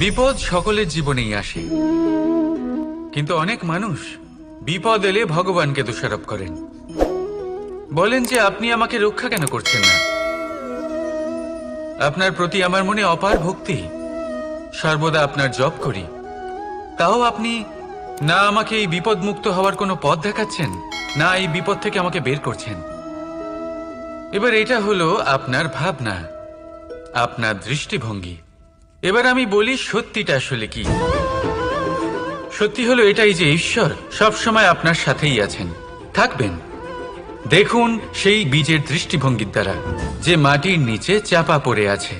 বিপদ সকলের জীবনেই আসে, কিন্তু অনেক মানুষ বিপদ এলে ভগবানকে দোষারোপ করেন। বলেন যে আপনি আমাকে রক্ষা কেন করছেন না? আপনার প্রতি আমার মনে অপার ভক্তি, সর্বদা আপনার জপ করি, তাও আপনি না আমাকে এই বিপদ মুক্ত হওয়ার কোনো পথ দেখাচ্ছেন, না এই বিপদ থেকে আমাকে বের করছেন। এবার এটা হলো আপনার ভাবনা, আপনার দৃষ্টিভঙ্গি। এবার আমি বলি সত্যিটা আসলে কি। সত্যি হলো এটাই যে ঈশ্বর সবসময় আপনার সাথেই আছেন, থাকবেন। দেখুন সেই বীজের দৃষ্টিভঙ্গির দ্বারা যে মাটির নিচে চাপা পড়ে আছে,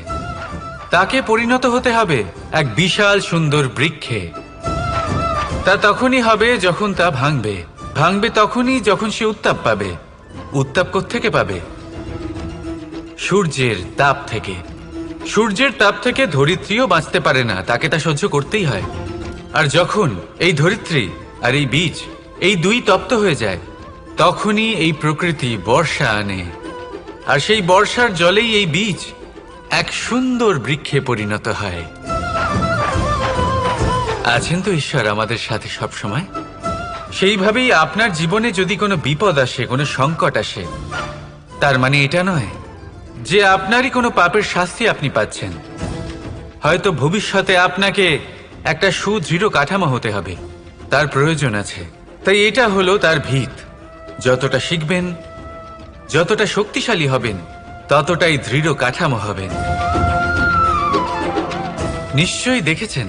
তাকে পরিণত হতে হবে এক বিশাল সুন্দর বৃক্ষে। তা তখনই হবে যখন তা ভাঙবে, ভাঙবে তখনই যখন সে উত্তাপ পাবে। উত্তাপ কোত্থেকে পাবে? সূর্যের তাপ থেকে। সূর্যের তাপ থেকে ধরিত্রীও বাঁচতে পারে না, তাকে তা সহ্য করতেই হয়। আর যখন এই ধরিত্রী আর এই বীজ এই দুই তপ্ত হয়ে যায়, তখনই এই প্রকৃতি বর্ষা আনে। আর সেই বর্ষার জলেই এই বীজ এক সুন্দর বৃক্ষে পরিণত হয়। আছেন তো ঈশ্বর আমাদের সাথে সব সময়। সেইভাবেই আপনার জীবনে যদি কোনো বিপদ আসে, কোনো সংকট আসে, তার মানে এটা নয় যে আপনারই কোনো পাপের শাস্তি আপনি পাচ্ছেন। হয়তো ভবিষ্যতে আপনাকে একটা সুদৃঢ় কাঠামো হতে হবে, তার প্রয়োজন আছে। তাই এটা হলো তার ভিত। যতটা শিখবেন, যতটা শক্তিশালী হবেন, ততটাই দৃঢ় কাঠামো হবেন। নিশ্চয়ই দেখেছেন,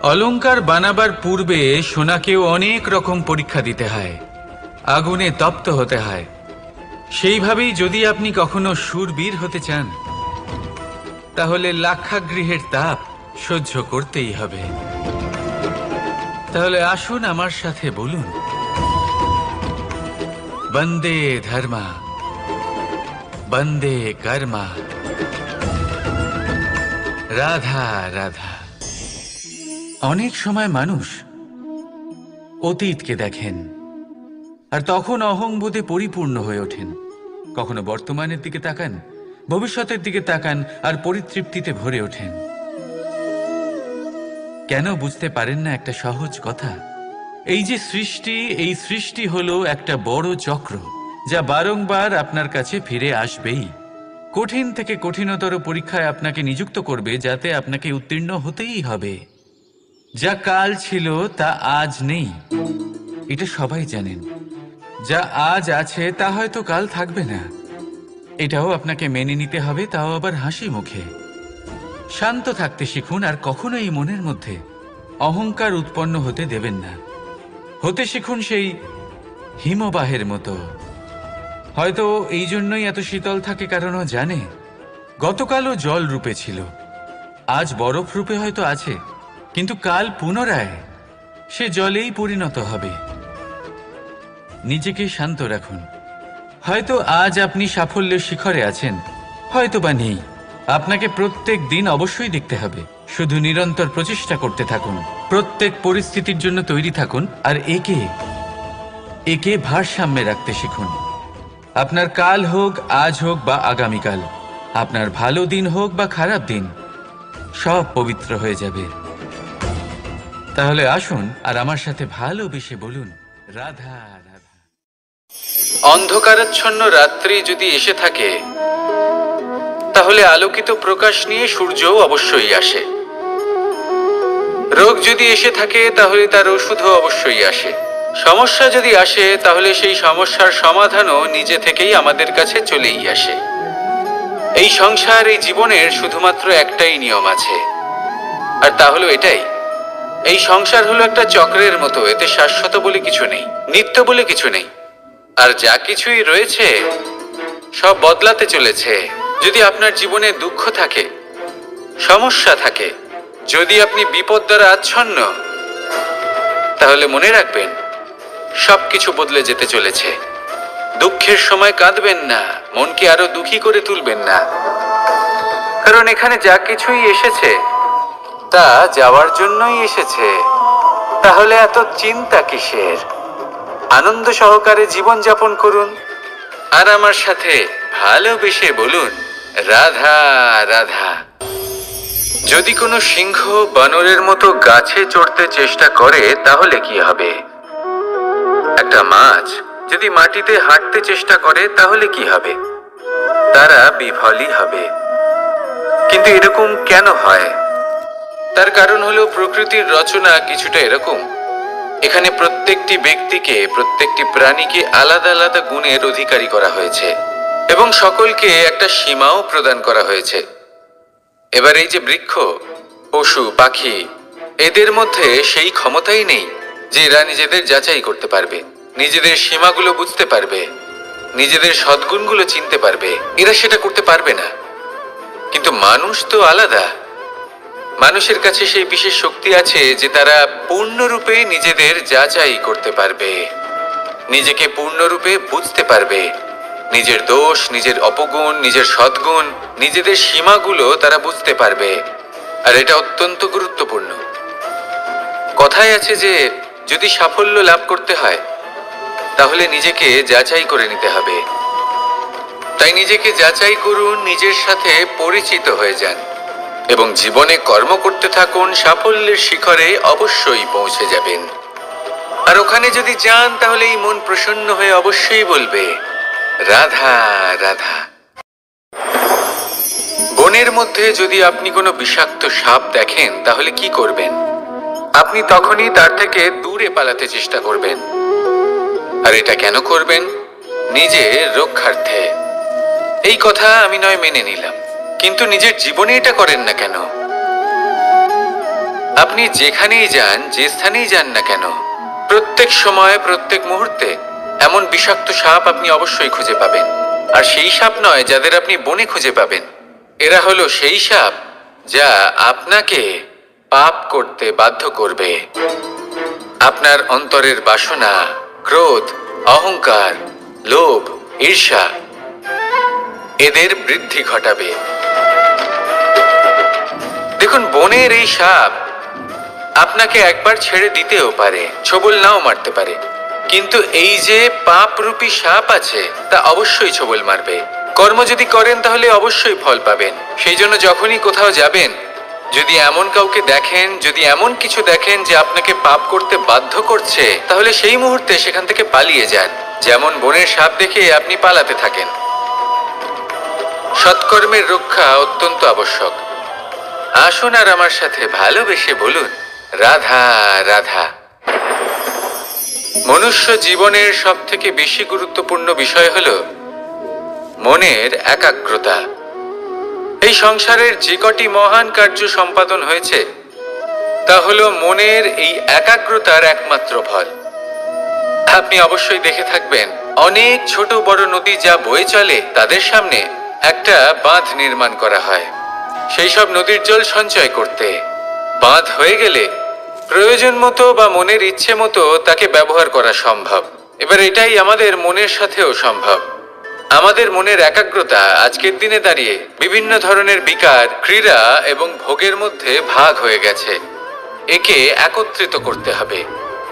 অলংকার বানাবার পূর্বে সোনাকেও অনেক রকম পরীক্ষা দিতে হয়, আগুনে তপ্ত হতে হয়। সেইভাবেই যদি আপনি কখনো শূরবীর হতে চান, তাহলে লাক্ষাগৃহের তাপ সহ্য করতেই হবে। তাহলে আসুন আমার সাথে বলুন, বন্দে ধর্মা, বন্দে কর্মা, রাধা রাধা। অনেক সময় মানুষ অতীতকে দেখেন আর তখন অহংবোধে পরিপূর্ণ হয়ে ওঠেন। কখনো বর্তমানের দিকে তাকান, ভবিষ্যতের দিকে তাকান আর পরিতৃপ্তিতে ভরে ওঠেন। কেন বুঝতে পারেন না একটা সহজ কথা? এই যে সৃষ্টি, এই সৃষ্টি হলো একটা বড় চক্র, যা বারংবার আপনার কাছে ফিরে আসবেই। কঠিন থেকে কঠিনতর পরীক্ষায় আপনাকে নিযুক্ত করবে, যাতে আপনাকে উত্তীর্ণ হতেই হবে। যা কাল ছিল তা আজ নেই, এটা সবাই জানেন। যা আজ আছে তা হয়তো কাল থাকবে না, এটাও আপনাকে মেনে নিতে হবে, তাও আবার হাসি মুখে। শান্ত থাকতে শিখুন আর কখনো এই মনের মধ্যে অহংকার উৎপন্ন হতে দেবেন না। হতে শিখুন সেই হিমবাহের মতো। হয়তো এই জন্যই এত শীতল থাকে, কারণ ও জানে গতকালও জল রূপে ছিল, আজ বরফ রূপে হয়তো আছে, কিন্তু কাল পুনরায় সে জলেই পরিণত হবে। নিজেকে শান্ত রাখুন। হয়তো আজ আপনি সাফল্যের শিখরে আছেন, হয়তো বা নেই। আপনাকে প্রত্যেক দিন অবশ্যই দেখতে হবে। শুধু নিরন্তর প্রচেষ্টা করতে থাকুন, প্রত্যেক পরিস্থিতির জন্য তৈরি থাকুন, আর একে ভারসাম্যে রাখতে শিখুন। আপনার কাল হোক, আজ হোক বা আগামীকাল, আপনার ভালো দিন হোক বা খারাপ দিন, সব পবিত্র হয়ে যাবে। তাহলে আসুন আর আমার সাথে ভালোবেসে বলুন, রাধা রাধা। অন্ধকারাচ্ছন্ন রাত্রি যদি এসে থাকে, তাহলে আলোকিত প্রকাশ নিয়ে সূর্যও অবশ্যই আসে। রোগ যদি এসে থাকে, তাহলে তার ওষুধও অবশ্যই আসে। সমস্যা যদি আসে, তাহলে সেই সমস্যার সমাধানও নিজে থেকেই আমাদের কাছে চলেই আসে। এই সংসার, এই জীবনের শুধুমাত্র একটাই নিয়ম আছে, আর তা হলো এটাই: এই সংসার হলো একটা চক্রের মতো, এতে শাশ্বত বলে কিছু নেই, নিত্য বলে কিছু নেই। আর যা কিছুই রয়েছে সব বদলাতে চলেছে। যদি আপনার জীবনে দুঃখ থাকে, সমস্যা থাকে, যদি আপনি বিপদ দ্বারা আচ্ছন্ন, তাহলে মনে রাখবেন সবকিছু বদলে যেতে চলেছে। দুঃখের সময় কাঁদবেন না, মনকে আরো দুঃখী করে তুলবেন না, কারণ এখানে যা কিছুই এসেছে তা যাওয়ার জন্যই এসেছে। তাহলে এত চিন্তা কিসের? আনন্দ সহকারে জীবন যাপন করুন আর আমার সাথে ভালোবেসে বলুন, রাধা রাধা। যদি কোনো সিংহ বানরের মতো গাছে চড়তে চেষ্টা করে তাহলে কি হবে? একটা মাছ যদি মাটিতে হাঁটতে চেষ্টা করে তাহলে কি হবে? তারা বিফলই হবে। কিন্তু এরকম কেন হয়? তার কারণ হলো প্রকৃতির রচনা কিছুটা এরকম। এখানে প্রত্যেকটি ব্যক্তিকে, প্রত্যেকটি প্রাণীকে আলাদা আলাদা গুণের অধিকারী করা হয়েছে এবং সকলকে একটা সীমাও প্রদান করা হয়েছে। এবার এই যে বৃক্ষ, পশু, পাখি, এদের মধ্যে সেই ক্ষমতাই নেই যে এরা নিজেদের যাচাই করতে পারবে, নিজেদের সীমাগুলো বুঝতে পারবে, নিজেদের সদ্গুণগুলো চিনতে পারবে। এরা সেটা করতে পারবে না। কিন্তু মানুষ তো আলাদা। মানুষের কাছে সেই বিশেষ শক্তি আছে যে তারা পূর্ণরূপে নিজেদের যাচাই করতে পারবে, নিজেকে পূর্ণরূপে বুঝতে পারবে, নিজের দোষ, নিজের অপগুণ, নিজের সদ্গুণ, নিজেদের সীমাগুলো তারা বুঝতে পারবে। আর এটা অত্যন্ত গুরুত্বপূর্ণ। কথায় আছে যে যদি সাফল্য লাভ করতে হয় তাহলে নিজেকে যাচাই করে নিতে হবে। তাই নিজেকে যাচাই করুন, নিজের সাথে পরিচিত হয়ে যান এবং জীবনে কর্ম করতে থাকুন। সাফল্যের শিখরে অবশ্যই পৌঁছে যাবেন। আর ওখানে যদি যান তাহলে এই মন প্রসন্ন হয়ে অবশ্যই বলবে, রাধা রাধা। বনের মধ্যে যদি আপনি কোনো বিষাক্ত সাপ দেখেন তাহলে কি করবেন? আপনি তখনই তার থেকে দূরে পালাতে চেষ্টা করবেন। আর এটা কেন করবেন? নিজের রক্ষার্থে। এই কথা আমি নয় মেনে নিলাম, কিন্তু নিজের জীবনে এটা করেন না কেন? আপনি যেখানেই যান, যে স্থানেই যান না কেন, প্রত্যেক সময়, প্রত্যেক মুহূর্তে এমন বিষাক্ত সাপ আপনি অবশ্যই খুঁজে পাবেন। আর সেই সাপ নয় যাদের আপনি বনে খুঁজে পাবেন, এরা হলো সেই সাপ যা আপনাকে পাপ করতে বাধ্য করবে। আপনার অন্তরের বাসনা, ক্রোধ, অহংকার, লোভ, ঈর্ষা এদের বৃদ্ধি ঘটাবে। দেখুন, বনের এই সাপ আপনাকে একবার ছেড়ে দিতেও পারে, ছোবল নাও মারতে পারে, কিন্তু এই যে পাপরূপী সাপ আছে তা অবশ্যই ছোবল মারবে। কর্ম যদি করেন তাহলে অবশ্যই ফল পাবেন। সেই জন্য যখনই কোথাও যাবেন, যদি এমন কাউকে দেখেন, যদি এমন কিছু দেখেন যে আপনাকে পাপ করতে বাধ্য করছে, তাহলে সেই মুহূর্তে সেখান থেকে পালিয়ে যান। যেমন বনের সাপ দেখে আপনি পালাতে থাকেন। সৎকর্মের রক্ষা অত্যন্ত আবশ্যক। আসুন আর আমার সাথে ভালোবেসে বলুন, রাধা রাধা। মনুষ্য জীবনের সব থেকে বেশি গুরুত্বপূর্ণ বিষয় হলো মনের একাগ্রতা। এই সংসারের যে কটি মহান কার্য সম্পাদন হয়েছে তা হলো মনের এই একাগ্রতার একমাত্র ফল। আপনি অবশ্যই দেখে থাকবেন, অনেক ছোট বড় নদী যা বয়ে চলে তাদের সামনে একটা বাঁধ নির্মাণ করা হয় সেই সব নদীর জল সঞ্চয় করতে। বাঁধ হয়ে গেলে প্রয়োজন মতো বা মনের ইচ্ছে মতো তাকে ব্যবহার করা সম্ভব। এবার এটাই আমাদের মনের সাথেও সম্ভব। আমাদের মনের একাগ্রতা আজকের দিনে দাঁড়িয়ে বিভিন্ন ধরনের বিকার, ক্রীড়া এবং ভোগের মধ্যে ভাগ হয়ে গেছে। একে একত্রিত করতে হবে,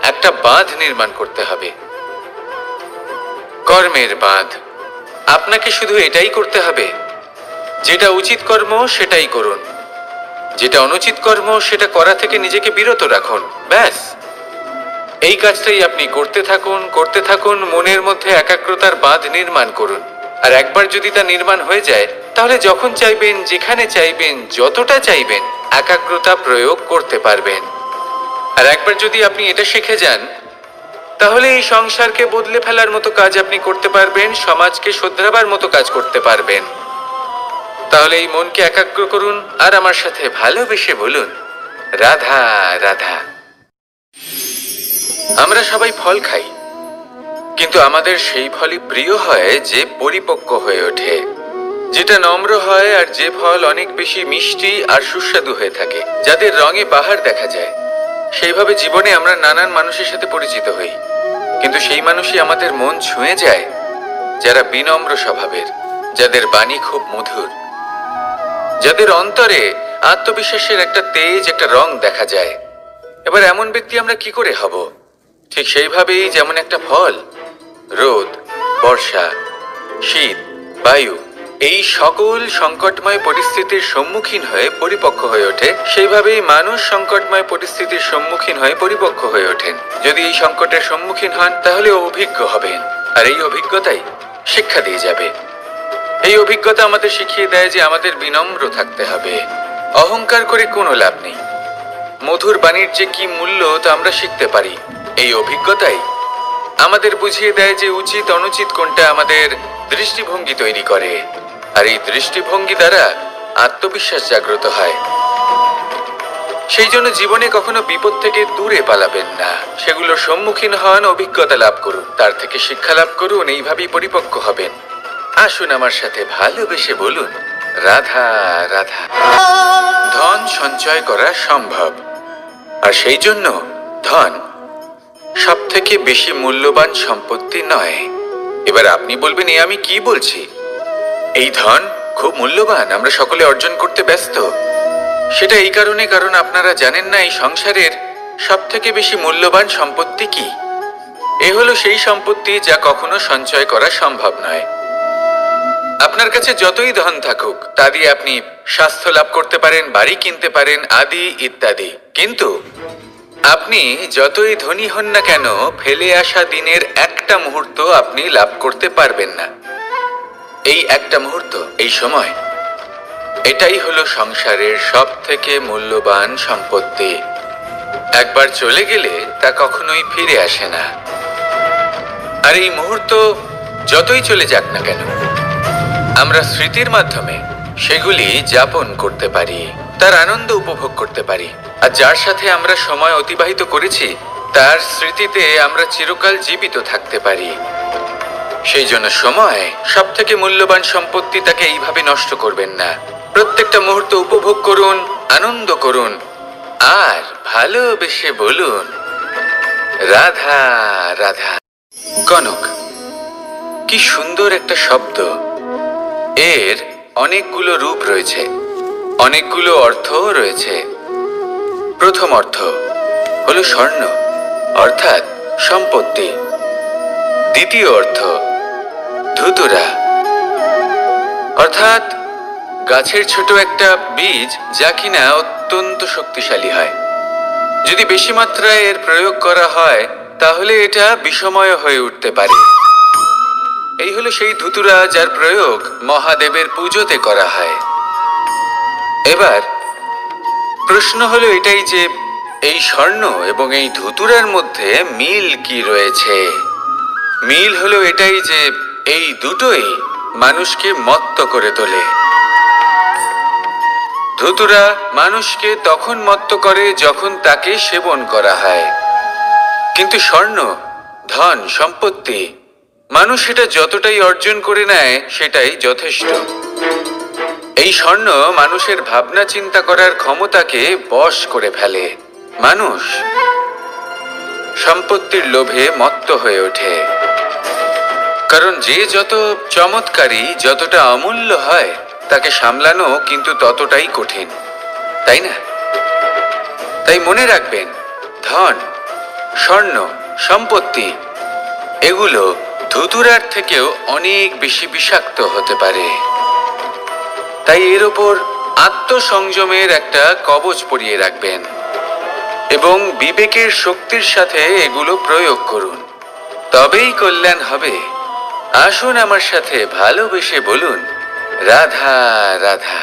একটা বাঁধ নির্মাণ করতে হবে, কর্মের বাঁধ। আপনাকে শুধু এটাই করতে হবে, যেটা উচিত কর্ম সেটাই করুন, যেটা অনুচিত কর্ম সেটা করা থেকে নিজেকে বিরত রাখুন। ব্যাস, এই কাজটাই আপনি করতে থাকুন, করতে থাকুন। মনের মধ্যে একাগ্রতার বাঁধ নির্মাণ করুন। আর একবার যদি তা নির্মাণ হয়ে যায় তাহলে যখন চাইবেন, যেখানে চাইবেন, যতটা চাইবেন একাগ্রতা প্রয়োগ করতে পারবেন। আর একবার যদি আপনি এটা শিখে যান তাহলে এই সংসারকে বদলে ফেলার মতো কাজ আপনি করতে পারবেন, সমাজকে শোধরাবার মতো কাজ করতে পারবেন। তাহলে এই মনকে একাগ্র করুন আর আমার সাথে ভালোবেসে বলুন, রাধা রাধা। আমরা সবাই ফল খাই, কিন্তু আমাদের সেই ফলই প্রিয় হয় যে পরিপক্ক হয়ে ওঠে, যেটা নম্র হয়, আর যে ফল অনেক বেশি মিষ্টি আর সুস্বাদু হয়ে থাকে, যাদের রঙে বাহার দেখা যায়। সেইভাবে জীবনে আমরা নানান মানুষের সাথে পরিচিত হই, কিন্তু সেই মানুষই আমাদের মন ছুঁয়ে যায় যারা বিনম্র স্বভাবের, যাদের বাণী খুব মধুর, যাদের অন্তরে আত্মবিশ্বাসের একটা তেজ, একটা রং দেখা যায়। এবার এমন ব্যক্তি আমরা কি করে হব? ঠিক সেইভাবেই যেমন একটা ফল রোদ, বর্ষা, শীত, বায়ু এই সকল সংকটময় পরিস্থিতির সম্মুখীন হয়ে পরিপক্ক হয়ে ওঠে, সেইভাবেই মানুষ সংকটময় পরিস্থিতির সম্মুখীন হয়ে পরিপক্ক হয়ে ওঠেন। যদি এই সংকটের সম্মুখীন হন তাহলে অভিজ্ঞ হবেন, আর এই অভিজ্ঞতাই শিক্ষা দিয়ে যাবে। এই অভিজ্ঞতা আমাদের শিখিয়ে দেয় যে আমাদের বিনম্র থাকতে হবে। অহংকার করে কোনো লাভ নেই। মধুর বাণীর যে কি মূল্য তা আমরা শিখতে পারি। এই অভিজ্ঞতাই আমাদের বুঝিয়ে দেয় যে উচিত অনুচিত কোনটা আমাদের দৃষ্টিভঙ্গি তৈরি করে, আর এই দৃষ্টিভঙ্গি দ্বারা আত্মবিশ্বাস জাগ্রত হয়। সেই জন্য জীবনে কখনো বিপদ থেকে দূরে পালাবেন না, সেগুলোর সম্মুখীন হন, অভিজ্ঞতা লাভ করুন, তার থেকে শিক্ষা লাভ করুন, এইভাবেই পরিপক্ক হবেন। আসুন আমার সাথে ভালোবেসে বলুন, রাধা রাধা। ধন সঞ্চয় করা সম্ভব, আর সেই জন্য ধন সব থেকে বেশি মূল্যবান সম্পত্তি নয়। এবার আপনি বলবেন, এ আমি কি বলছি? এই ধন খুব মূল্যবান, আমরা সকলে অর্জন করতে ব্যস্ত। সেটা এই কারণে, কারণ আপনারা জানেন না এই সংসারের সব থেকে বেশি মূল্যবান সম্পত্তি কি। এ হলো সেই সম্পত্তি যা কখনো সঞ্চয় করা সম্ভব নয়। আপনার কাছে যতই ধন থাকুক তা দিয়ে আপনি স্বাস্থ্য লাভ করতে পারেন, বাড়ি কিনতে পারেন, আদি ইত্যাদি, কিন্তু আপনি যতই ধনী হন না কেন, ফেলে আসা দিনের একটা মুহূর্ত আপনি লাভ করতে পারবেন না। এই একটা মুহূর্ত, এই সময়, এটাই হলো সংসারের সব থেকে মূল্যবান সম্পত্তি। একবার চলে গেলে তা কখনোই ফিরে আসে না। আর এই মুহূর্ত যতই চলে যাক না কেন, আমরা স্মৃতির মাধ্যমে সেগুলি যাপন করতে পারি, তার আনন্দ উপভোগ করতে পারি। আর যার সাথে আমরা সময় অতিবাহিত করেছি তার স্মৃতিতে আমরা চিরকাল জীবিত থাকতে পারি। সেই জন্য সময় সব থেকে মূল্যবান সম্পত্তি, তাকে এইভাবে নষ্ট করবেন না। প্রত্যেকটা মুহূর্ত উপভোগ করুন, আনন্দ করুন, আর ভালোবেসে বলুন, রাধা রাধা। কনক, কি সুন্দর একটা শব্দ। এর অনেকগুলো রূপ রয়েছে, অনেকগুলো অর্থও রয়েছে। প্রথম অর্থ হলো স্বর্ণ, অর্থাৎ সম্পত্তি। দ্বিতীয় অর্থ ধুতুরা, অর্থাৎ গাছের ছোট একটা বীজ, যা কিনা অত্যন্ত শক্তিশালী হয়। যদি বেশি মাত্রায় এর প্রয়োগ করা হয় তাহলে এটা বিষময় হয়ে উঠতে পারে। এই হলো সেই ধুতুরা যার প্রয়োগ মহাদেবের পুজোতে করা হয়। এবার প্রশ্ন হলো এটাই যে এই স্বর্ণ এবং এই ধুতুরার মধ্যে মিল কি রয়েছে। মিল হলো এটাই যে এই দুটোই মানুষকে মত্ত করে তোলে। ধুতুরা মানুষকে তখন মত্ত করে যখন তাকে সেবন করা হয়, কিন্তু স্বর্ণ, ধন, সম্পত্তি, মানুষ সেটা যতটাই অর্জন করে নেয় সেটাই যথেষ্ট। এই স্বর্ণ মানুষের ভাবনা চিন্তা করার ক্ষমতাকে বশ করে ফেলে। মানুষ সম্পত্তির লোভে মত্ত হয়ে ওঠে, কারণ যে যত চমৎকারী, যতটা অমূল্য হয় তাকে সামলানো কিন্তু ততটাই কঠিন, তাই না? তাই মনে রাখবেন, ধন, স্বর্ণ, সম্পত্তি এগুলো ধুতুরার থেকেও অনেক বেশি বিষাক্ত হতে পারে। তাই এর ওপর আত্মসংযমের একটা কবচ পরিয়ে রাখবেন এবং বিবেকের শক্তির সাথে এগুলো প্রয়োগ করুন, তবেই কল্যাণ হবে। আসুন আমার সাথে ভালোবেসে বলুন, রাধা রাধা।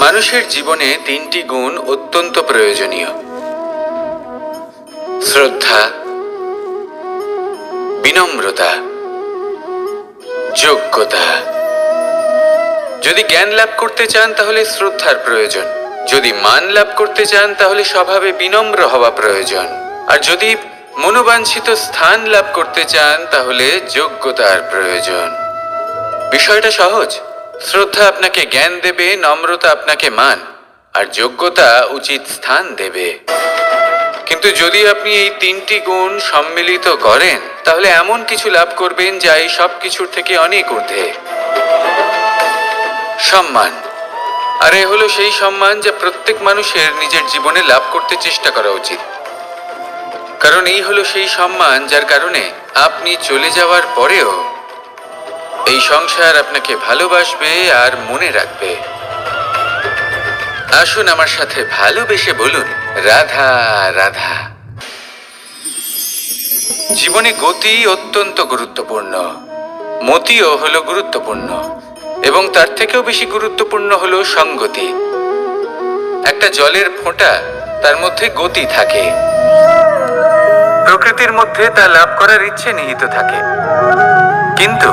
মানুষের জীবনে তিনটি গুণ অত্যন্ত প্রয়োজনীয়: শ্রদ্ধা, বিনম্রতা, যোগ্যতা। যদি জ্ঞান লাভ করতে চান তাহলে শ্রদ্ধার প্রয়োজন, যদি মান লাভ করতে চান তাহলে স্বভাবে বিনম্র হওয়া প্রয়োজন, আর যদি মনোবাঞ্ছিত স্থান লাভ করতে চান তাহলে যোগ্যতার প্রয়োজন। বিষয়টা সহজ। শ্রদ্ধা আপনাকে জ্ঞান দেবে, নম্রতা আপনাকে মান, আর যোগ্যতা উচিত স্থান দেবে। কিন্তু যদি আপনি এই তিনটি গুণ সম্মিলিত করেন তাহলে এমন কিছু লাভ করবেন যা এই সব কিছুর থেকে অনেক ঊর্ধ্বে। সম্মান। আর এ হলো সেই সম্মান যা প্রত্যেক মানুষের নিজের জীবনে লাভ করতে চেষ্টা করা উচিত, কারণ এই হলো সেই সম্মান যার কারণে আপনি চলে যাওয়ার পরেও এই সংসার আপনাকে ভালোবাসবে আর মনে রাখবে। আসুন আমার সাথে ভালোবেসে বলুন, রাধা রাধা। জীবনে গতি অত্যন্ত গুরুত্বপূর্ণ, মতিও হলো গুরুত্বপূর্ণ, এবং তার থেকেও বেশি গুরুত্বপূর্ণ হলো সঙ্গতি। একটা জলের ফোঁটা, তার মধ্যে গতি থাকে, প্রকৃতির মধ্যে তা লাভ করার ইচ্ছে নিহিত থাকে। কিন্তু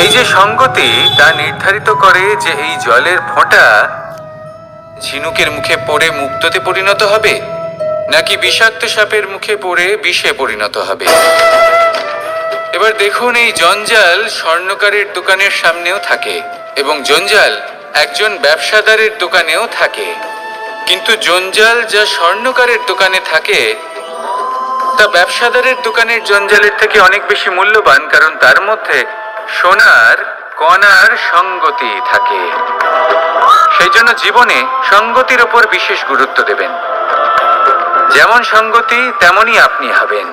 এই যে সঙ্গতি, তা নির্ধারিত করে যে এই জলের ফোঁটা ঝিনুকের মুখে পড়ে মুক্ততে পরিণত হবে, নাকি বিষাক্ত সাপের মুখে পড়ে বিষে পরিণত হবে। এবার দেখুন, এই জঞ্জাল স্বর্ণকারের দোকানের সামনেও থাকে, এবং জঞ্জাল একজন ব্যবসাদারের দোকানেও থাকে। কিন্তু জঞ্জাল যা স্বর্ণকারের দোকানে থাকে, তা ব্যবসাদারের দোকানের জঞ্জালের থেকে অনেক বেশি মূল্যবান, কারণ তার মধ্যে সোনার কণার সঙ্গতি থাকে। সেই জন্য জীবনে সঙ্গতির ওপর বিশেষ গুরুত্ব দেবেন। যেমন সঙ্গতি তেমনই আপনি হবেন।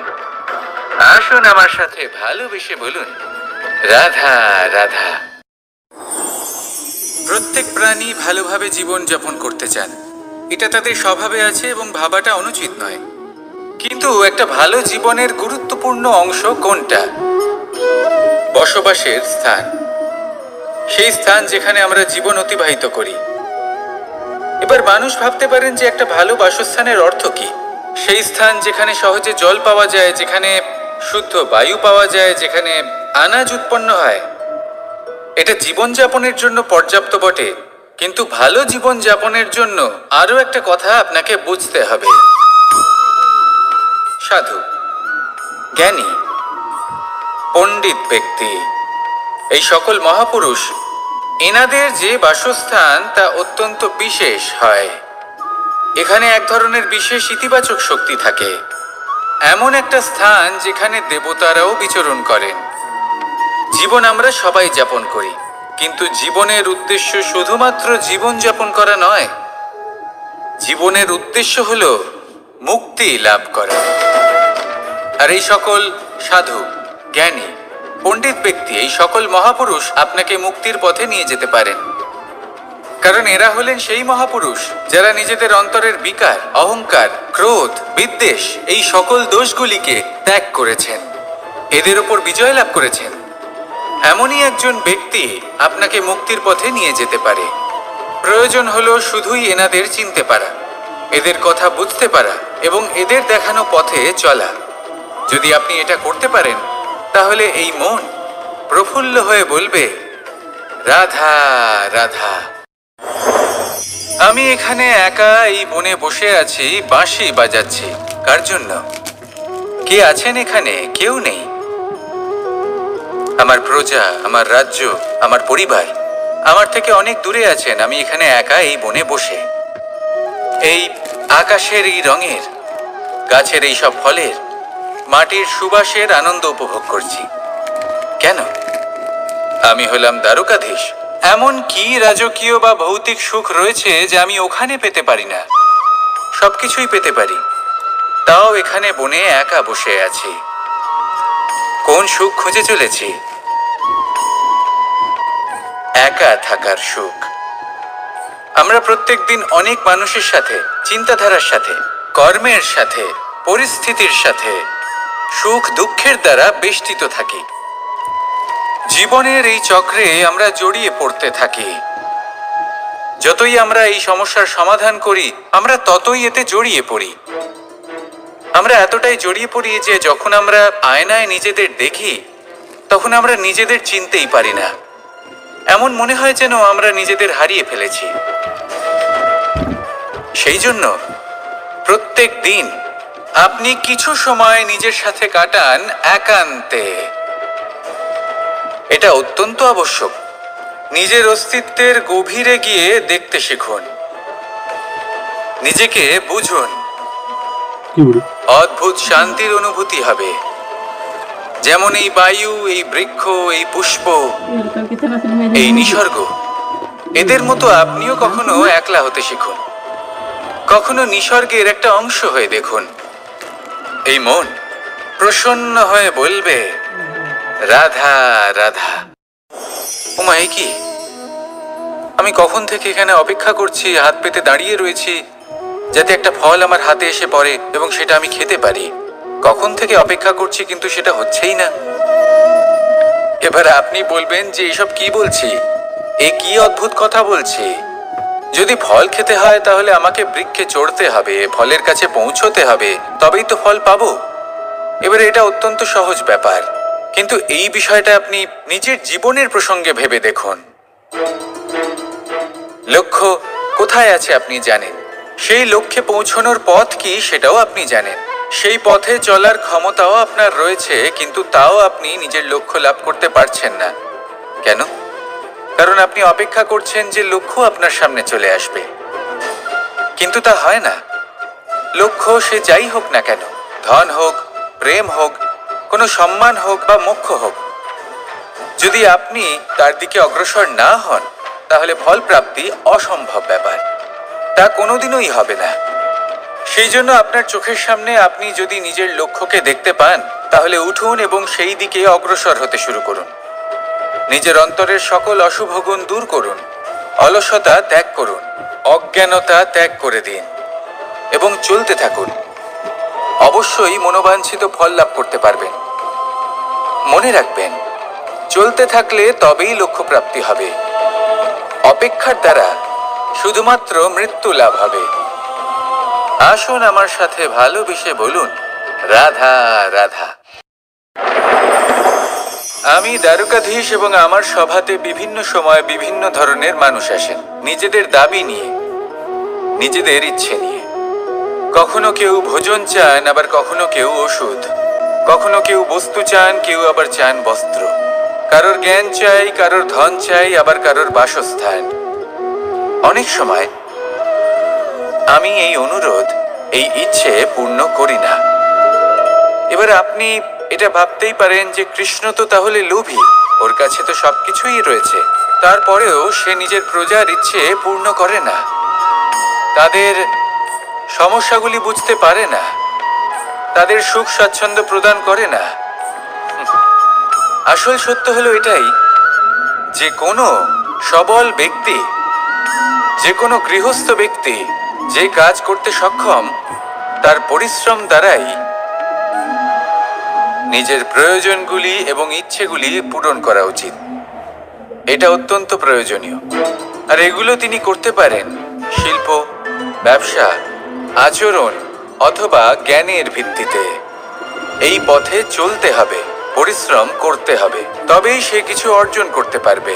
আসুন আমার সাথে ভালোবেসে বলুন, রাধা রাধা। প্রত্যেক প্রাণী ভালোভাবে জীবন যাপন করতে চান, এটা তাদের স্বভাবে আছে এবং ভাবাটা অনুচিত নয়। কিন্তু একটা ভালো জীবনের গুরুত্বপূর্ণ অংশ কোনটা? বসবাসের স্থান, সেই স্থান যেখানে আমরা জীবন অতিবাহিত করি। এবার মানুষ ভাবতে পারেন যে একটা ভালো বাসস্থানের অর্থ কি? সেই স্থান যেখানে সহজে জল পাওয়া যায়, যেখানে শুদ্ধ বায়ু পাওয়া যায়, যেখানে আনাজ উৎপন্ন হয়। এটা জীবনযাপনের জন্য পর্যাপ্ত বটে, কিন্তু ভালো জীবন যাপনের জন্য আরো একটা কথা আপনাকে বুঝতে হবে। সাধু, জ্ঞানী, পণ্ডিত ব্যক্তি, এই সকল মহাপুরুষ, এনাদের যে বাসস্থান তা অত্যন্ত বিশেষ হয়। এখানে এক ধরনের বিশেষ ইতিবাচক শক্তি থাকে, এমন একটা স্থান যেখানে দেবতারাও বিচরণ করেন। জীবন আমরা সবাই যাপন করি, কিন্তু জীবনের উদ্দেশ্য শুধুমাত্র জীবন যাপন করা নয়। জীবনের উদ্দেশ্য হলো মুক্তি লাভ করা। আর এই সকল সাধু, জ্ঞানী, পণ্ডিত ব্যক্তি, এই সকল মহাপুরুষ আপনাকে মুক্তির পথে নিয়ে যেতে পারেন, কারণ এরা হলেন সেই মহাপুরুষ যারা নিজেদের অন্তরের বিকার, অহংকার, ক্রোধ, বিদ্বেষ, এই সকল দোষগুলিকে ত্যাগ করেছেন, এদের ওপর বিজয় লাভ করেছেন। এমনই একজন ব্যক্তি আপনাকে মুক্তির পথে নিয়ে যেতে পারে। প্রয়োজন হলো শুধুই এনাদের চিনতে পারা, এদের কথা বুঝতে পারা এবং এদের দেখানো পথে চলা। যদি আপনি এটা করতে পারেন, তাহলে এই মন প্রফুল্ল হয়ে বলবে, রাধা রাধা। আমি এখানে একা এই বনে বসে আছি, বাঁশি বাজাচ্ছি। কার জন্য? কে আছেন এখানে? কেউ নেই। আমার প্রজা, আমার রাজ্য, আমার পরিবার আমার থেকে অনেক দূরে আছেন। আমি এখানে একা এই বনে বসে এই আকাশের এই রঙের, গাছের এই সব ফলের, মাটির সুবাসের আনন্দ উপভোগ করছি। কেন? আমি হলাম দ্বারকাধীশ। এমন কি রাজকীয় বা ভৌতিক সুখ রয়েছে যে আমি ওখানে পেতে পারি না? সবকিছুই পেতে পারি, তাও এখানে বনে একা বসে আছি। কোন সুখ খুঁজে চলেছি? একা থাকার সুখ। আমরা প্রত্যেক দিন অনেক মানুষের সাথে, চিন্তাধারার সাথে, কর্মের সাথে, পরিস্থিতির সাথে সুখ দুঃখের দ্বারা বেষ্টিত থাকি। জীবনের এই চক্রে আমরা জড়িয়ে পড়তে থাকি। যতই আমরা এই সমস্যার সমাধান করি, আমরা ততই এতে জড়িয়ে পড়ি। আমরা এতটাই জড়িয়ে পড়ি যে যখন আমরা আয়নায় নিজেদের দেখি, তখন আমরা নিজেদের চিনতেই পারি না। এমন মনে হয় যেন আমরা নিজেদের হারিয়ে ফেলেছি। সেই জন্য প্রত্যেক দিন আপনি কিছু সময় নিজের সাথে কাটান একান্তে। এটা অত্যন্ত আবশ্যক। নিজের অস্তিত্বের গভীরে গিয়ে দেখতে শিখুন, নিজেকে বুঝুন। অদ্ভুত শান্তির অনুভূতি হবে। যেমন এই বায়ু, এই বৃক্ষ, এই পুষ্প, এই নিসর্গ, এদের মতো আপনিও কখনো একলা হতে শিখুন। কখনো নিসর্গের একটা অংশ হয়ে দেখুন। এই মন প্রসন্ন হয়ে বলবে, রাধা রাধা। ওমা, এ কি? আমি কখন থেকে এখানে অপেক্ষা করছি, হাত পেতে দাঁড়িয়ে রয়েছি যাতে একটা ফল আমার হাতে এসে পড়ে এবং সেটা আমি খেতে পারি। কখন থেকে অপেক্ষা করছি, কিন্তু সেটা হচ্ছেই না। এবার আপনি বলবেন যে এসব কি বলছি, এ কি অদ্ভুত কথা বলছি। যদি ফল খেতে হয় তাহলে আমাকে বৃক্ষে চড়তে হবে, ফলের কাছে পৌঁছতে হবে, তবেই তো ফল পাবো। এবারে এটা অত্যন্ত সহজ ব্যাপার, কিন্তু এই বিষয়টা আপনি নিজের জীবনের প্রসঙ্গে ভেবে দেখুন। লক্ষ্য কোথায় আছে আপনি জানেন, সেই লক্ষ্যে পৌঁছানোর পথ কি সেটাও আপনি জানেন, সেই পথে চলার ক্ষমতাও আপনার রয়েছে, কিন্তু তাও আপনি নিজের লক্ষ্য লাভ করতে পারছেন না। কেন? কারণ আপনি অপেক্ষা করছেন যে লক্ষ্য আপনার সামনে চলে আসবে, কিন্তু তা হয় না। লক্ষ্য সে যাই হোক না কেন, ধন হোক, প্রেম হোক, কোনো সম্মান হোক বা মোক্ষ হোক, যদি আপনি তার দিকে অগ্রসর না হন তাহলে ফল প্রাপ্তি অসম্ভব ব্যাপার, তা কোনোদিনই হবে না। সেই জন্য আপনার চোখের সামনে আপনি যদি নিজের লক্ষ্যকে দেখতে পান তাহলে উঠুন এবং সেই দিকে অগ্রসর হতে শুরু করুন। নিজের অন্তরের সকল অশুভ গুণ দূর করুন, অলসতা ত্যাগ করুন, অজ্ঞানতা ত্যাগ করে দিন এবং চলতে থাকুন। অবশ্যই মনোবাঞ্ছিত ফল লাভ করতে পারবেন। মনে রাখবেন, চলতে থাকলে তবেই লক্ষ্য প্রাপ্তি হবে। অপেক্ষার দ্বারা শুধুমাত্র মৃত্যু লাভ হবে। আসুন আমার সাথে ভালোবেসে বলুন, রাধা রাধা। আমি দ্বারকাধীশ এবং আমার সভাতে বিভিন্ন সময় বিভিন্ন ধরনের মানুষ আসেন, নিজেদের দাবি নিয়ে, নিজেদের ইচ্ছে নিয়ে। কখনো কেউ ভোজন চান, আবার কখনো কেউ ওষুধ, কখনো কেউ বস্তু চান, কেউ আবার চান বস্ত্র। কারোর জ্ঞান চাই, কারোর ধন চাই, আবার কারোর বাসস্থান। অনেক সময় আমি এই অনুরোধ, এই ইচ্ছে পূর্ণ করি না। এবার আপনি এটা ভাবতেই পারেন যে কৃষ্ণ তো তাহলে লোভী, ওর কাছে তো সবকিছুই রয়েছে, তারপরেও সে নিজের প্রজার ইচ্ছে পূর্ণ করে না, তাদের সমস্যাগুলি বুঝতে পারে না, তাদের সুখ স্বাচ্ছন্দ্য প্রদান করে না। আসল সত্য হলো এটাই যে কোনো সবল ব্যক্তি, যে কোনো গৃহস্থ ব্যক্তি যে কাজ করতে সক্ষম, তার পরিশ্রম দ্বারাই নিজের প্রয়োজনগুলি এবং ইচ্ছেগুলি পূরণ করা উচিত। এটা অত্যন্ত প্রয়োজনীয়, আর এগুলো তিনি করতে পারেন শিল্প, ব্যবসা, আচরণ অথবা জ্ঞানের ভিত্তিতে। এই পথে চলতে হবে, পরিশ্রম করতে হবে, তবেই সে কিছু অর্জন করতে পারবে।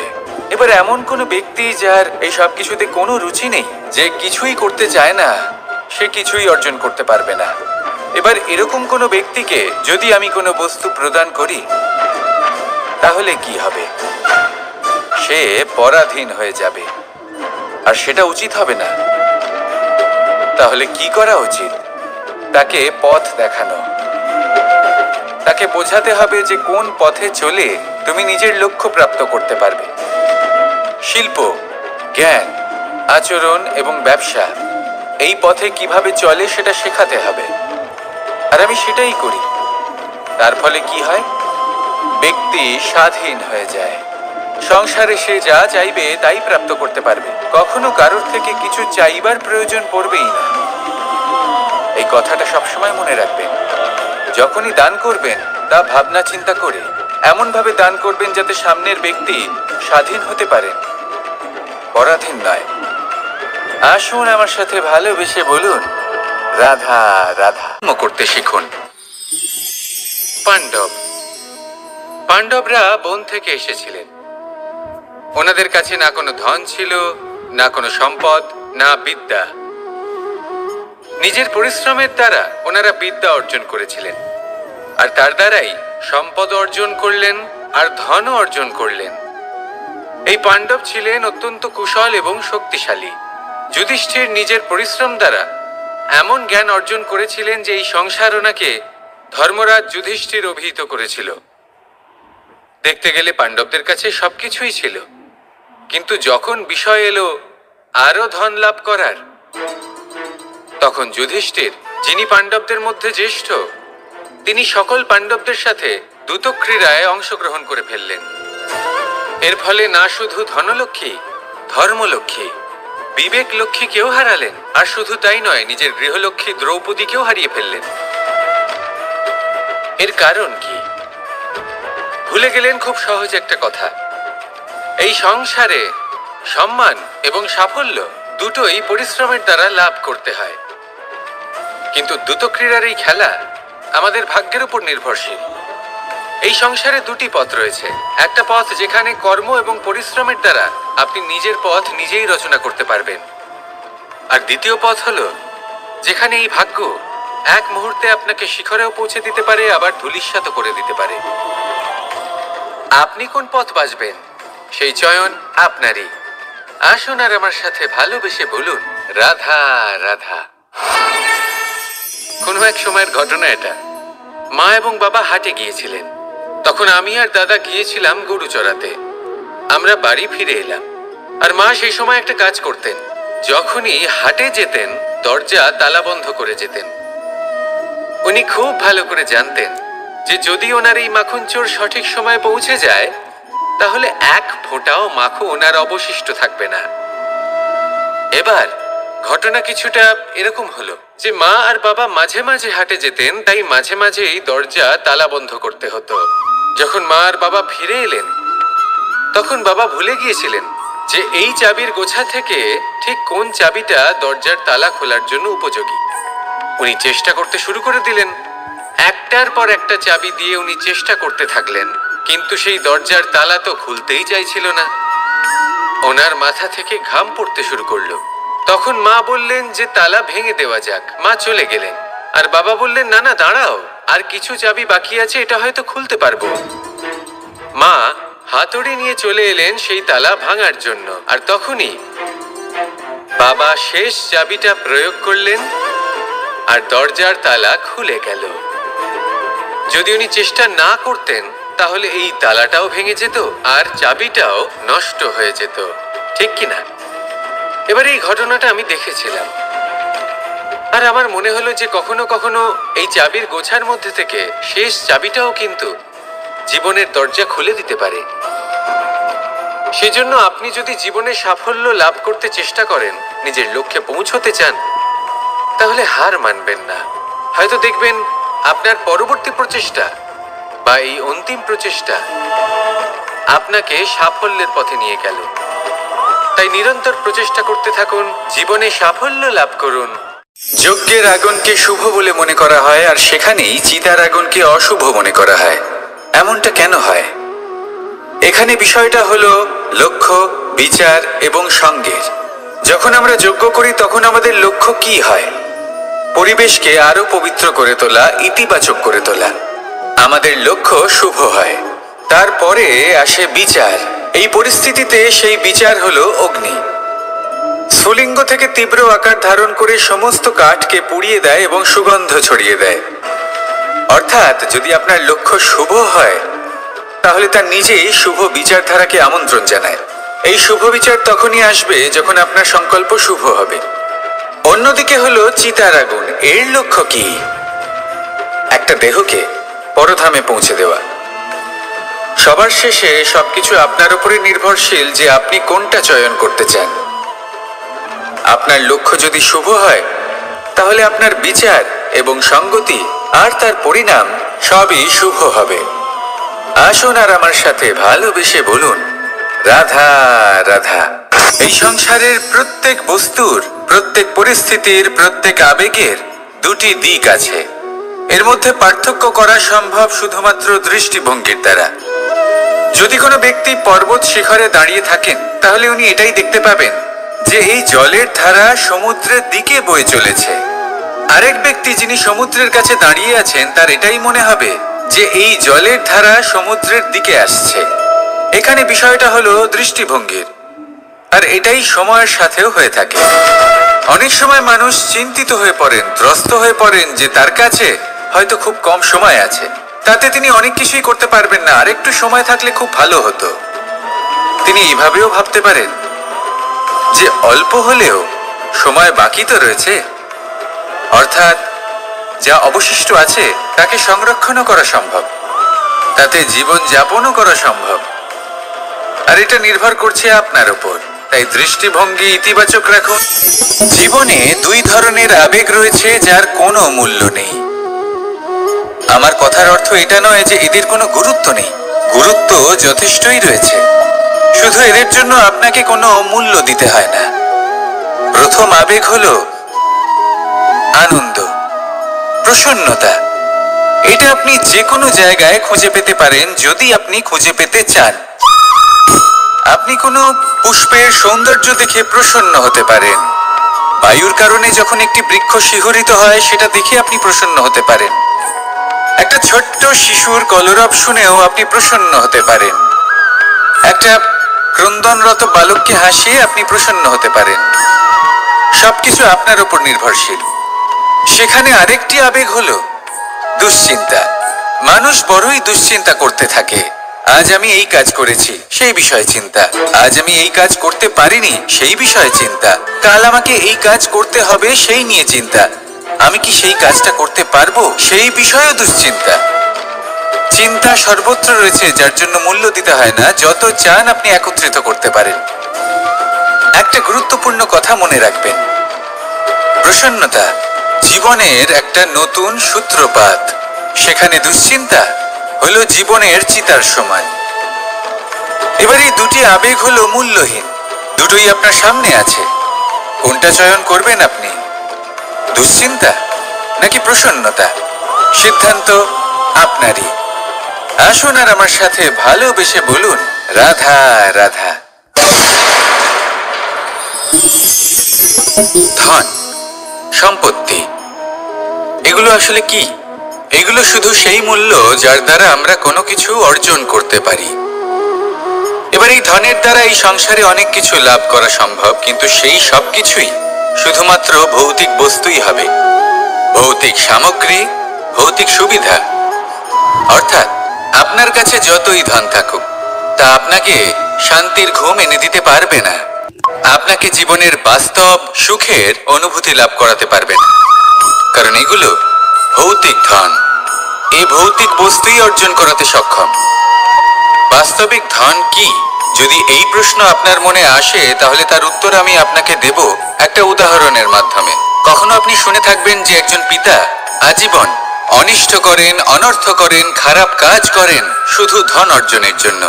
এবার এমন কোনো ব্যক্তি যার এই সব কিছুতে কোনো রুচি নেই, যে কিছুই করতে চায় না, সে কিছুই অর্জন করতে পারবে না। এবার এরকম কোনো ব্যক্তিকে যদি আমি কোনো বস্তু প্রদান করি তাহলে কি হবে? সে পরাধীন হয়ে যাবে, আর সেটা উচিত হবে না। তাহলে কি করা উচিত? তাকে পথ দেখানো, তাকে বোঝাতে হবে যে কোন পথে চলে তুমি নিজের লক্ষ্য প্রাপ্ত করতে পারবে। শিল্প, জ্ঞান, আচরণ এবং ব্যবসা, এই পথে কিভাবে চলে সেটা শেখাতে হবে, আর আমি সেটাই করি। তার ফলে কি হয়? ব্যক্তি স্বাধীন হয়ে যায়। সংসারে সে যা চাইবে তাই প্রাপ্ত করতে পারবে, কখনো কারোর থেকে কিছু চাইবার প্রয়োজন পড়বেই না। এই কথাটা সবসময় মনে রাখবেন। যখনই দান করবেন তা ভাবনা চিন্তা করে এমন ভাবে দান করবেন যাতে সামনের ব্যক্তি স্বাধীন হতে পারেন, পরাধীন নয়। আসুন আমার সাথে ভালোবেসে বলুন, রাধা রাধা। করতে শিখুন। পাণ্ডবরা বন থেকে এসেছিলেন। ওনাদের কাছে না কোনো ধন ছিল, না কোনো সম্পদ, না বিদ্যা। নিজের পরিশ্রমের দ্বারা ওনারা বিদ্যা অর্জন করেছিলেন, আর তার দ্বারাই সম্পদ অর্জন করলেন আর ধনও অর্জন করলেন। এই পাণ্ডব ছিলেন অত্যন্ত কুশল এবং শক্তিশালী। যুধিষ্ঠির নিজের পরিশ্রম দ্বারা এমন জ্ঞান অর্জন করেছিলেন যে এই সংসার ওনাকে ধর্মরাজ যুধিষ্ঠির অভিহিত করেছিল। দেখতে গেলে পাণ্ডবদের কাছে সবকিছুই ছিল, কিন্তু যখন বিষয় এলো আরো ধন লাভ করার, তখন যুধিষ্ঠির, যিনি পাণ্ডবদের মধ্যে জ্যেষ্ঠ, তিনি সকল পাণ্ডবদের সাথে দ্যুত ক্রীড়ায় অংশগ্রহণ করে ফেললেন। এর ফলে না শুধু ধনলক্ষ্মী, ধর্মলক্ষ্মী, বিবেক লক্ষ্মীকেও হারালেন, আর শুধু তাই নয়, নিজের গৃহলক্ষ্মী দ্রৌপদীকেও হারিয়ে ফেললেন। এর কারণ কি? ভুলে গেলেন খুব সহজ একটা কথা, এই সংসারে সম্মান এবং সাফল্য দুটোই পরিশ্রমের দ্বারা লাভ করতে হয়। কিন্তু দ্যুত ক্রীড়ার এই খেলা আমাদের ভাগ্যের উপর নির্ভরশীল। এই সংসারে দুটি পথ রয়েছে, একটা পথ যেখানে কর্ম এবং পরিশ্রমের দ্বারা আপনি নিজের পথ নিজেই রচনা করতে পারবেন, আর দ্বিতীয় পথ হলো যেখানে এই ভাগ্য এক মুহূর্তে আপনাকে শিখরেও পৌঁছে দিতে পারে, আবার ধূলিসাৎ করে দিতে পারে। আপনি কোন পথ বাছবেন সেই চয়ন আপনারই। আসুন আর আমার সাথে ভালোবেসে বলুন, রাধা রাধা। কোনো এক সময়ের ঘটনা এটা। মা এবং বাবা হাটে গিয়েছিলেন, তখন আমি আর দাদা গিয়েছিলাম গরু চড়াতে। আমরা বাড়ি ফিরে এলাম, আর মা সেই সময় একটা কাজ করতেন, যখনই হাটে যেতেন দরজা তালা বন্ধ করে যেতেন। উনি খুব ভালো করে জানতেন যে যদি ওনার এই মাখন চোর সঠিক সময়ে পৌঁছে যায় তাহলে এক ফোঁটাও মাখন আর অবশিষ্ট থাকবে না। এবার ঘটনা কিছুটা এরকম হলো যে মা আর বাবা মাঝে মাঝে হাটে যেতেন, তাই মাঝে মাঝেই দরজা তালা বন্ধ করতে হতো। যখন মা আর বাবা ফিরে এলেন তখন বাবা ভুলে গিয়েছিলেন যে এই চাবির গোছা থেকে ঠিক কোন চাবিটা দরজার তালা খোলার জন্য উপযোগী। উনি চেষ্টা করতে শুরু করে দিলেন, একটার পর একটা চাবি দিয়ে উনি চেষ্টা করতে থাকলেন, কিন্তু সেই দরজার তালা তো খুলতেই চাইছিল না। ওনার মাথা থেকে ঘাম পড়তে শুরু করলো। তখন মা বললেন যে তালা ভেঙে দেওয়া যাক। মা চলে গেলেন, আর বাবা বললেন না না দাঁড়াও, আর কিছু চাবি বাকি আছে, এটা হয়তো খুলতে পারবো। মা হাতুড়ি নিয়ে চলে এলেন সেই তালা ভাঙার জন্য, আর তখনই বাবা শেষ চাবিটা প্রয়োগ করলেন আর দরজার তালা খুলে গেল। যদি উনি চেষ্টা না করতেন তাহলে এই তালাটাও ভেঙে যেত আর চাবিটাও নষ্ট হয়ে যেত, ঠিক কিনা? এবার এই ঘটনাটা আমি দেখেছিলাম, আর আমার মনে হলো যে কখনো কখনো এই চাবির গোছার মধ্যে থেকে শেষ চাবিটাও কিন্তু জীবনের দরজা খুলে দিতে পারে। সেজন্য আপনি যদি জীবনে সাফল্য লাভ করতে চেষ্টা করেন, নিজের লক্ষ্যে পৌঁছতে চান, তাহলে হার মানবেন না। হয়তো দেখবেন আপনার পরবর্তী প্রচেষ্টা বা এই অন্তিম প্রচেষ্টা আপনাকে সাফল্যের পথে নিয়ে গেল। তাই নিরন্তর প্রচেষ্টা করতে থাকুন, জীবনে সাফল্য লাভ করুন। যজ্ঞের আগুনকে শুভ বলে মনে করা হয়, আর সেখানেই চিতার আগুনকে অশুভ মনে করা হয়। এমনটা কেন হয়? এখানে বিষয়টা হলো লক্ষ্য, বিচার এবং সঙ্গের। যখন আমরা যজ্ঞ করি তখন আমাদের লক্ষ্য কি হয়? পরিবেশকে আরো পবিত্র করে তোলা, ইতিবাচক করে তোলা। আমাদের লক্ষ্য শুভ হয়। তারপরে আসে বিচার। এই পরিস্থিতিতে সেই বিচার হলো অগ্নি। স্ফুলিঙ্গ থেকে তীব্র আকার ধারণ করে সমস্ত কাঠকে পুড়িয়ে দেয় এবং সুগন্ধ ছড়িয়ে দেয়। অর্থাৎ যদি আপনার লক্ষ্য শুভ হয় তাহলে তা নিজেই শুভ বিচারধারাকে আমন্ত্রণ জানায়। এই শুভ বিচার তখনই আসবে যখন আপনার সংকল্প শুভ হবে। অন্যদিকে হলো চিতার আগুন। এর লক্ষ্য কি? একটা দেহকে পরধামে পৌঁছে দেওয়া। সবার শেষে সবকিছু আপনার উপরে নির্ভরশীল যে আপনি কোনটা চয়ন করতে চান। আপনার লক্ষ্য যদি শুভ হয় তাহলে আপনার বিচার এবং সঙ্গতি আর তার পরিণাম সবই শুভ হবে। আসুন আর আমার সাথে ভালোবেসে বলুন, রাধা রাধা। এই সংসারের প্রত্যেক বস্তুর, প্রত্যেক পরিস্থিতির, প্রত্যেক আবেগের দুটি দিক আছে। এর মধ্যে পার্থক্য করা সম্ভব শুধুমাত্র দৃষ্টিভঙ্গির দ্বারা। যদি কোনো ব্যক্তি পর্বত শিখরে দাঁড়িয়ে থাকেন তাহলে উনি এটাই দেখতে পাবেন যে এই জলের ধারা সমুদ্রের দিকে বয়ে চলেছে। আরেক ব্যক্তি যিনি সমুদ্রের কাছে দাঁড়িয়ে আছেন তার এটাই মনে হবে যে এই জলের ধারা সমুদ্রের দিকে আসছে। এখানে বিষয়টা হলো দৃষ্টিভঙ্গির, আর এটাই সময়ের সাথেও হয়ে থাকে। অনেক সময় মানুষ চিন্তিত হয়ে পড়েন, ত্রস্ত হয়ে পড়েন যে তার কাছে হয়তো খুব কম সময় আছে, তাতে তিনি অনেক কিছুই করতে পারবেন না, আর একটু সময় থাকলে খুব ভালো হতো। তিনি এইভাবেও ভাবতে পারেন যে অল্প হলেও সময় বাকি তো রয়েছে, অর্থাৎ যা অবশিষ্ট আছে তাকে সংরক্ষণও করা সম্ভব। তাতে জীবন যাপনও করা সম্ভব। আর এটা নির্ভর করছে আপনার উপর। তাই দৃষ্টিভঙ্গি ইতিবাচক রাখুন। জীবনে দুই ধরনের আবেগ রয়েছে যার কোনো মূল্য নেই। আমার কথার অর্থ এটা নয় যে এদের কোনো গুরুত্ব নেই। গুরুত্ব যথেষ্টই রয়েছে, শুধু এদের জন্য আপনাকে কোনো মূল্য দিতে হয় না। প্রথম আবেগ হলো আনন্দ, প্রসন্নতা। এটা আপনি যে কোনো জায়গায় খুঁজে পেতে পারেন যদি আপনি খুঁজে পেতে চান। আপনি কোনো পুষ্পের সৌন্দর্য দেখে প্রসন্ন হতে পারেন। বায়ুর কারণে যখন একটি বৃক্ষ শিহরিত হয় সেটা দেখে আপনি প্রসন্ন হতে পারেন। একটা ছোট্ট শিশুর কলরব শুনেও আপনি প্রসন্ন হতে পারেন। একটা ক্রন্দনরত বালককে হাসিয়ে আপনি প্রসন্ন হতে পারেন। সবকিছু আপনার উপর নির্ভরশীল। সেখানে আরেকটি আবেগ হলো দুশ্চিন্তা। মানুষ বড়ই দুশ্চিন্তা করতে থাকে। আজ আমি এই কাজ করেছি, সেই বিষয়ে চিন্তা। আজ আমি এই কাজ করতে পারিনি, সেই বিষয়ে চিন্তা। কাল আমাকে এই কাজ করতে হবে, সেই নিয়ে চিন্তা। আমি কি সেই কাজটা করতে পারবো, সেই বিষয়েও দুশ্চিন্তা। চিন্তা সর্বত্র রয়েছে, যার জন্য মূল্য দিতে হয় না। যত চান আপনি একত্রিত করতে পারেন। একটা গুরুত্বপূর্ণ কথা মনে রাখবেন, প্রসন্নতা জীবনের একটা নতুন সূত্রপাত। সেখানে দুশ্চিন্তা হলো জীবনের চিতার সমান। এবার এই দুটি আবেগ হলো মূল্যহীন। দুটোই আপনার সামনে আছে। কোনটা চয়ন করবেন আপনি? দুশ্চিন্তা নাকি প্রসন্নতা? সিদ্ধান্ত আপনারই। আসুন আর আমার সাথে ভালোবেসে বলুন, রাধা রাধা। ধন, সম্পত্তি, এগুলো আসলে কি? এগুলো শুধু সেই মূল্য যার দ্বারা আমরা কোনো কিছু অর্জন করতে পারি। এবার এই ধনের দ্বারা এই সংসারে অনেক কিছু লাভ করা সম্ভব, কিন্তু সেই সব কিছুই শুধুমাত্র ভৌতিক বস্তুই হবে। ভৌতিক সামগ্রী, ভৌতিক সুবিধা। অর্থাৎ আপনার কাছে যতই ধন থাকুক, তা আপনাকে শান্তির ঘুম এনে দিতে পারবে না। আপনাকে জীবনের বাস্তব সুখের অনুভূতি লাভ করাতে পারবে না, কারণ এগুলো ভৌতিক ধন। এই ভৌতিক বস্তুই অর্জন করাতে সক্ষম। বাস্তবিক ধন কি? যদি এই প্রশ্ন আপনার মনে আসে, তাহলে তার উত্তর আমি আপনাকে দেব একটা উদাহরণের মাধ্যমে। কখনো আপনি শুনে থাকবেন যে একজন পিতা আজীবন অনিষ্ট করেন, অনর্থ করেন, খারাপ কাজ করেন শুধু ধন অর্জনের জন্য।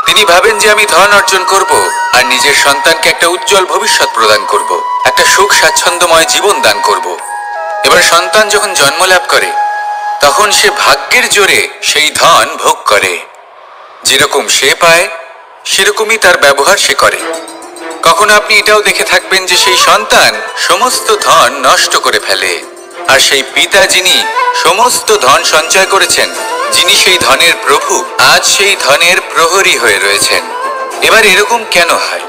তিনি ভাবেন যে আমি ধন অর্জন করব আর নিজের সন্তানকে একটা উজ্জ্বল ভবিষ্যৎ প্রদান করব, একটা সুখ স্বাচ্ছন্দ্যময় জীবন দান করব। এবার সন্তান যখন জন্ম লাভ করে, তখন সে ভাগ্যের জোরে সেই ধন ভোগ করে। যেরকম সে পায় সেরকমই তার ব্যবহার সে করে। কখনো আপনি এটাও দেখে থাকবেন যে সেই সন্তান সমস্ত ধন নষ্ট করে ফেলে, আর সেই পিতা যিনি সমস্ত ধন সঞ্চয় করেছেন, যিনি সেই ধনের প্রভু, আজ সেই ধনের প্রহরী হয়ে রয়েছেন। এবার এরকম কেন হয়?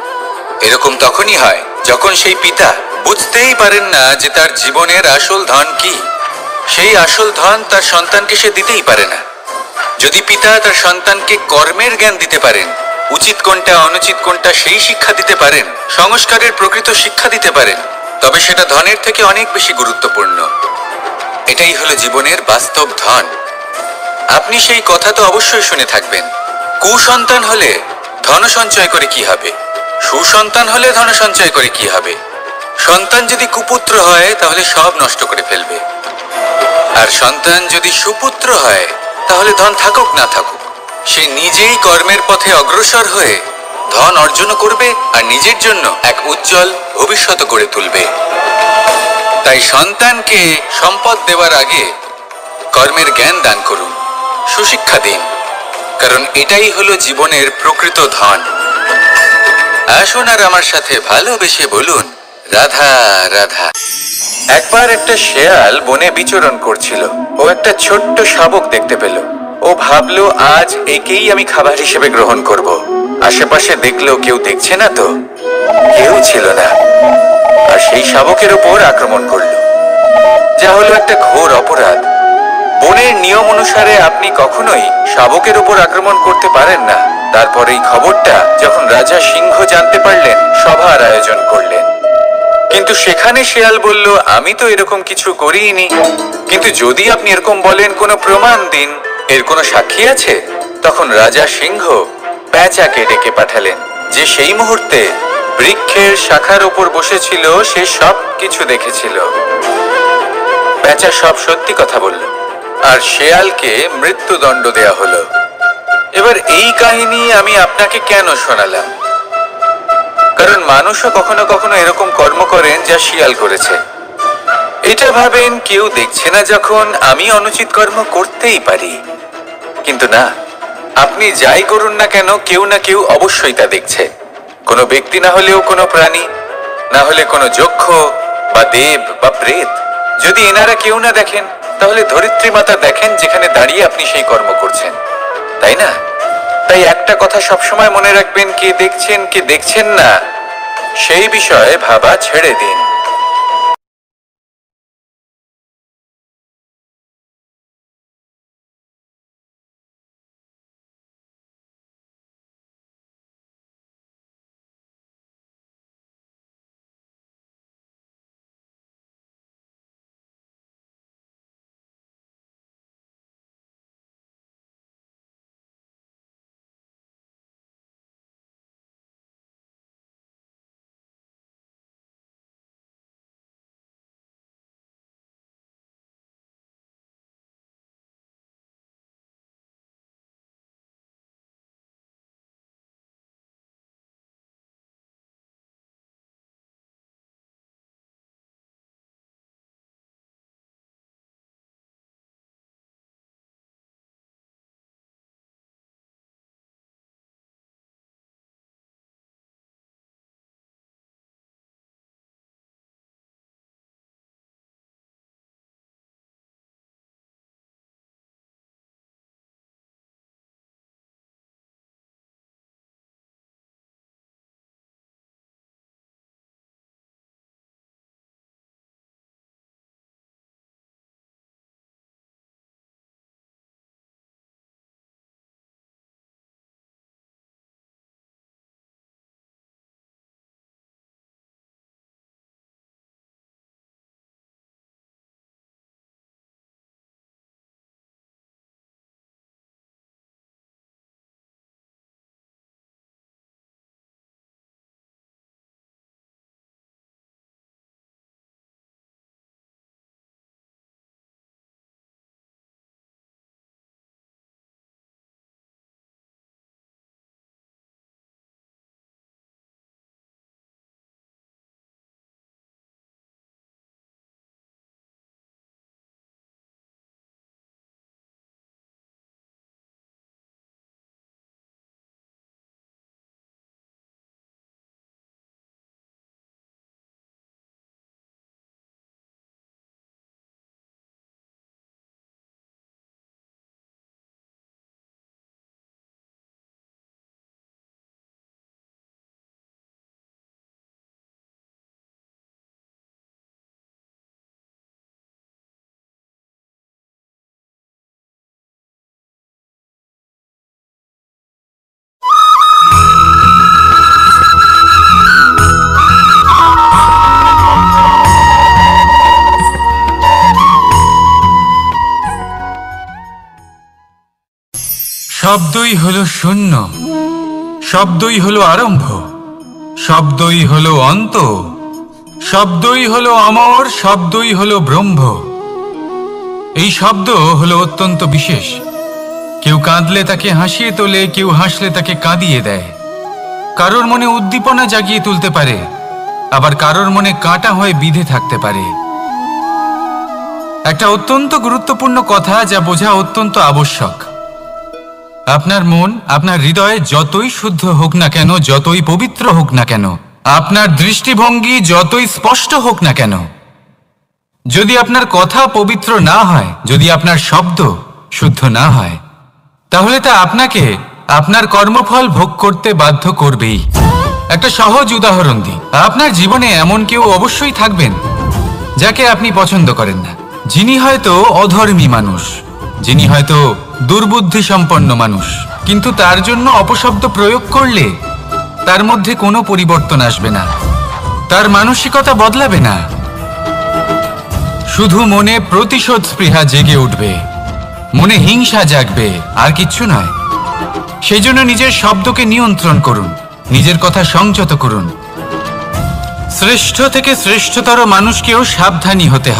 এরকম তখনই হয় যখন সেই পিতা বুঝতেই পারেন না যে তার জীবনের আসল ধন কি। সেই আসল ধন তার সন্তানকে সে দিতেই পারে না। যদি পিতা তার সন্তানকে কর্মের জ্ঞান দিতে পারেন, উচিত কোনটা অনুচিত কোনটা সেই শিক্ষা দিতে পারেন, সংস্কারের প্রকৃত শিক্ষা দিতে পারেন, তবে সেটা ধনের থেকে অনেক বেশি গুরুত্বপূর্ণ। এটাই হলো জীবনের বাস্তব ধন। আপনি সেই কথা তো অবশ্যই শুনে থাকবেন, কুসন্তান হলে ধন সঞ্চয় করে কি হবে, সুসন্তান হলে ধন সঞ্চয় করে কি হবে। সন্তান যদি কুপুত্র হয় তাহলে সব নষ্ট করে ফেলবে, আর সন্তান যদি সুপুত্র হয় তাহলে ধন থাকুক না থাকুক সে নিজেই কর্মের পথে অগ্রসর হয়ে ধন অর্জন করবে আর নিজের জন্য এক উজ্জ্বল ভবিষ্যৎ গড়ে তুলবে। তাই সন্তানকে সম্পদ দেওয়ার আগে কর্মের জ্ঞান দান করুন, সুশিক্ষা দিন, কারণ এটাই হলো জীবনের প্রকৃত ধন। আসুন আর আমার সাথে ভালোবেসে বলুন, রাধা রাধা। একবার একটা শেয়াল বনে বিচরণ করছিল। ও একটা ছোট্ট শাবক দেখতে পেল। ও ভাবলো, আজ একেই আমি খাবার হিসেবে গ্রহণ করব। আশেপাশে দেখলো কেউ দেখছে না তো, কেউ ছিল না, আর সেই শাবকের উপর আক্রমণ করলো, যা হলো একটা ঘোর অপরাধ। বনের নিয়ম অনুসারে আপনি কখনোই শাবকের উপর আক্রমণ করতে পারেন না। তারপর এই খবরটা যখন রাজা সিংহ জানতে পারলেন, সভার আয়োজন করলেন। কিন্তু সেখানে শেয়াল বলল, আমি তো এরকম কিছু করিনি। কিন্তু যদি আপনি এরকম বলেন, কোনো প্রমাণ দিন, এর কোনো সাক্ষী আছে? তখন রাজা সিংহ পেঁচাকে ডেকে পাঠালেন, যে সেই মুহূর্তে বৃক্ষের শাখার ওপর বসেছিল। সে সব কিছু দেখেছিল। পেঁচা সব সত্যি কথা বলল, আর শেয়ালকে মৃত্যুদণ্ড দেয়া হলো। এবার এই কাহিনী আমি আপনাকে কেন শোনালাম? কারণ মানুষও কখনো কখনো এরকম কর্ম করেন যা শিয়াল করেছে। এটা ভাবেন কেউ দেখছে না, যখন আমি অনুচিত কর্ম করতেই পারি। কিন্তু না, আপনি যাই করুন না কেন, কেউ না কেউ অবশ্যই তা দেখছে। কোনো ব্যক্তি না হলেও কোনো প্রাণী, না হলে কোনো যক্ষ বা দেব বা প্রেত। যদি এনারা কেউ না দেখেন, তাহলে ধরিত্রী মাতা দেখেন, যেখানে দাঁড়িয়ে আপনি সেই কর্ম করছেন, তাই না? তাই একটা কথা সবসময় মনে রাখবেন, কে দেখছেন কে দেখছেন না সেই বিষয়ে ভাবা ছেড়ে দিন। শব্দই হলো শূন্য, শব্দই হলো আরম্ভ, শব্দই হলো অন্ত, শব্দই হলো অমর, শব্দই হলো ব্রহ্ম। এই শব্দ হলো অত্যন্ত বিশেষ। কেউ কাঁদলে তাকে হাসিয়ে তোলে, কেউ হাসলে তাকে কাঁদিয়ে দেয়। কারোর মনে উদ্দীপনা জাগিয়ে তুলতে পারে, আবার কারোর মনে কাঁটা হয়ে বিঁধে থাকতে পারে। একটা অত্যন্ত গুরুত্বপূর্ণ কথা, যা বোঝা অত্যন্ত আবশ্যক। আপনার মন, আপনার হৃদয় যতই শুদ্ধ হোক না কেন, যতই পবিত্র হোক না কেন, আপনার দৃষ্টিভঙ্গি যতই স্পষ্ট হোক না কেন, যদি আপনার কথা পবিত্র না হয়, যদি আপনার শব্দ শুদ্ধ না হয়, তাহলে তা আপনাকে আপনার কর্মফল ভোগ করতে বাধ্য করবেই। একটা সহজ উদাহরণ দিই। আপনার জীবনে এমন কেউ অবশ্যই থাকবেন যাকে আপনি পছন্দ করেন না, যিনি হয়তো অধর্মী মানুষ, যিনি হয়তো দুর্বুদ্ধি সম্পন্ন মানুষ, কিন্তু তার জন্য অপশব্দ প্রয়োগ করলে তার মধ্যে কোনো পরিবর্তন আসবে না, তার মানসিকতা বদলাবে না। শুধু মনে প্রতিশোধ স্পৃহা জেগে উঠবে, মনে হিংসা জাগবে, আর কিচ্ছু নয়। সেই জন্য নিজের শব্দকে নিয়ন্ত্রণ করুন, নিজের কথা সংযত করুন। শ্রেষ্ঠ থেকে শ্রেষ্ঠতর মানুষকেও সাবধানী হতে হবে।